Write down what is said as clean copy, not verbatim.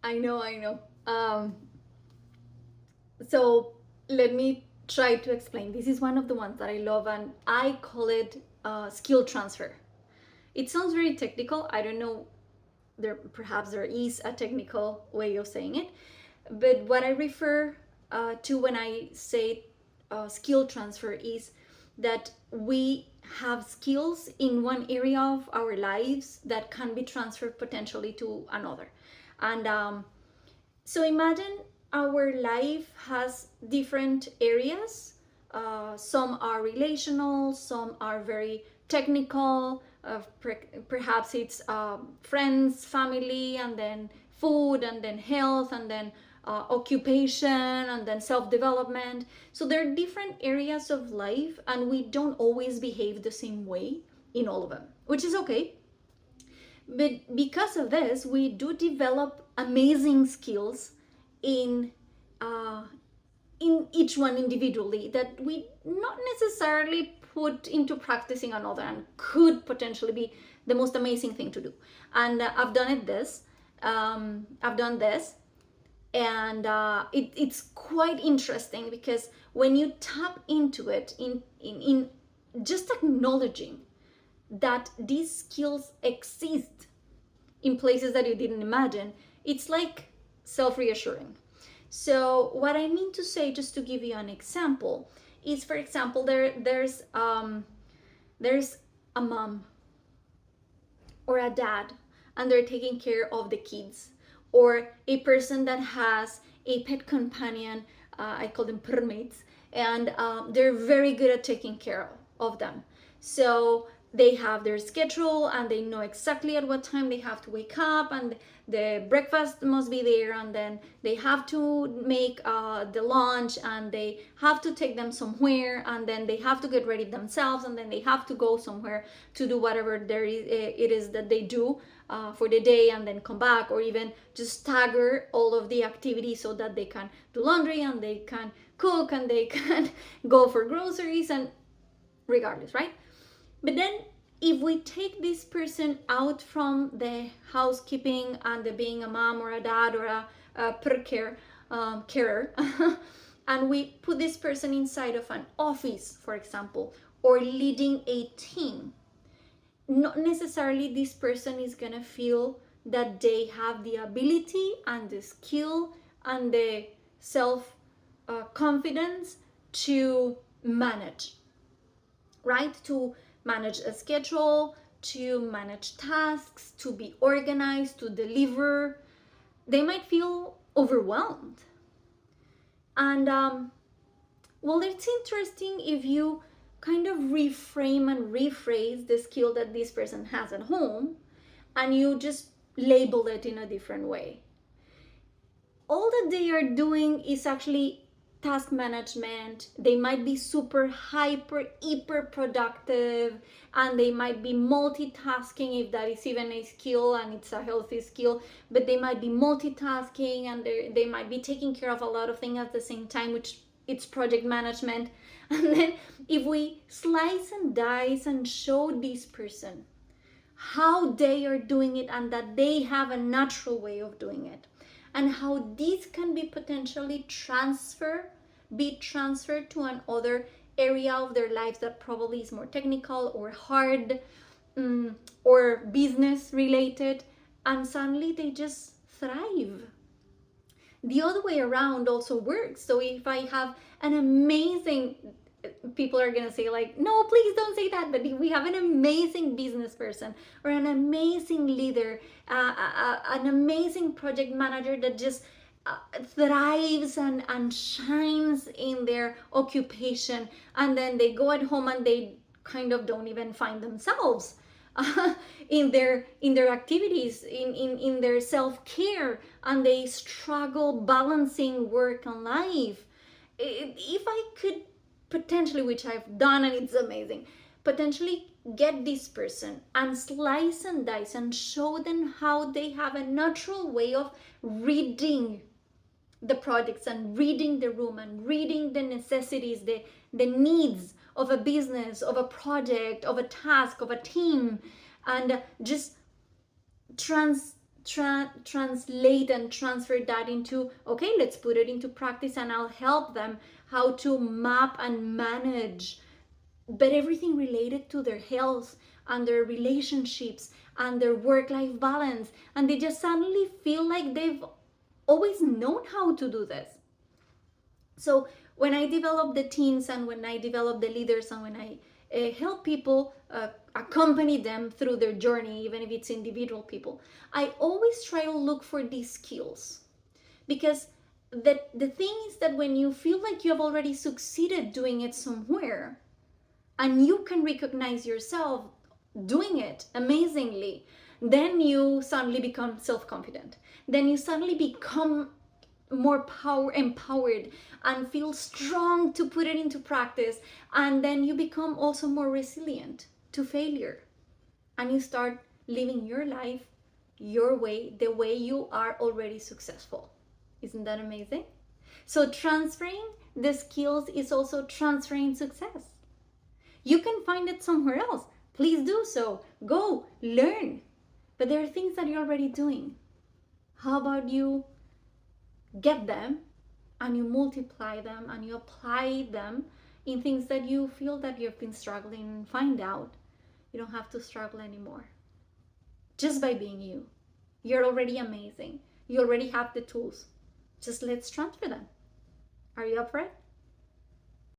I know, I know. So let me try to explain. This is one of the ones that I love, and I call it skill transfer. It sounds very technical. I don't know. Perhaps there is a technical way of saying it, but what I refer to when I say skill transfer is that we have skills in one area of our lives that can be transferred potentially to another. And so imagine our life has different areas. Some are relational, some are very technical. Perhaps it's friends, family, and then food, and then health, and then occupation, and then self development. So there are different areas of life, and we don't always behave the same way in all of them, which is okay. But because of this, we do develop amazing skills in uh, in each one individually that we not necessarily put into practicing another, and could potentially be the most amazing thing to do. And I've done this, and it's quite interesting because when you tap into it in just acknowledging that these skills exist in places that you didn't imagine, it's like self-reassuring. So what I mean to say, just to give you an example, is, for example, there's a mom or a dad, and they're taking care of the kids, or a person that has a pet companion. I call them permates, and they're very good at taking care of them. So they have their schedule, and they know exactly at what time they have to wake up, and the breakfast must be there, and then they have to make the lunch, and they have to take them somewhere, and then they have to get ready themselves, and then they have to go somewhere to do whatever it is that they do for the day, and then come back, or even just stagger all of the activities so that they can do laundry, and they can cook, and they can go for groceries, and regardless, right? But then if we take this person out from the housekeeping and the being a mom or a dad or a carer, and we put this person inside of an office, for example, or leading a team, not necessarily this person is going to feel that they have the ability and the skill and the self confidence to manage, right? To manage a schedule, to manage tasks, to be organized, to deliver. They might feel overwhelmed. And well, it's interesting if you kind of reframe and rephrase the skill that this person has at home, and you just label it in a different way. All that they are doing is actually task management. They might be super hyper productive, and they might be multitasking, if that is even a skill and it's a healthy skill. But they might be multitasking, and they might be taking care of a lot of things at the same time, which it's project management. And then if we slice and dice and show this person how they are doing it, and that they have a natural way of doing it, and how this can be potentially be transferred to another area of their lives that probably is more technical or hard, or business related, and suddenly they just thrive. The other way around also works. So if I have an amazing, people are going to say like, no, please don't say that, but if we have an amazing business person, or an amazing leader, an amazing project manager that just thrives and shines in their occupation, and then they go at home and they kind of don't even find themselves in their activities, in their self-care, and they struggle balancing work and life. If I could potentially, which I've done and it's amazing, potentially get this person and slice and dice and show them how they have a natural way of reading the projects, and reading the room, and reading the necessities, the needs of a business, of a project, of a task, of a team, and just translate and transfer that into, okay, let's put it into practice, and I'll help them how to map and manage, but everything related to their health and their relationships and their work-life balance, and they just suddenly feel like they've always known how to do this. So when I develop the teams, and when I develop the leaders, and when I help people, accompany them through their journey, even if it's individual people, I always try to look for these skills. Because the thing is that when you feel like you have already succeeded doing it somewhere, and you can recognize yourself doing it amazingly, then you suddenly become self-confident. Then you suddenly become more empowered and feel strong to put it into practice, and then you become also more resilient to failure, and you start living your life your way, the way you are already successful. Isn't that amazing? So transferring the skills is also transferring success. You can find it somewhere else. Please do so. Go learn. But there are things that you're already doing. How about you get them and you multiply them and you apply them in things that you feel that you've been struggling, and find out you don't have to struggle anymore. Just by being you. You're already amazing. You already have the tools. Just let's transfer them. Are you up for it?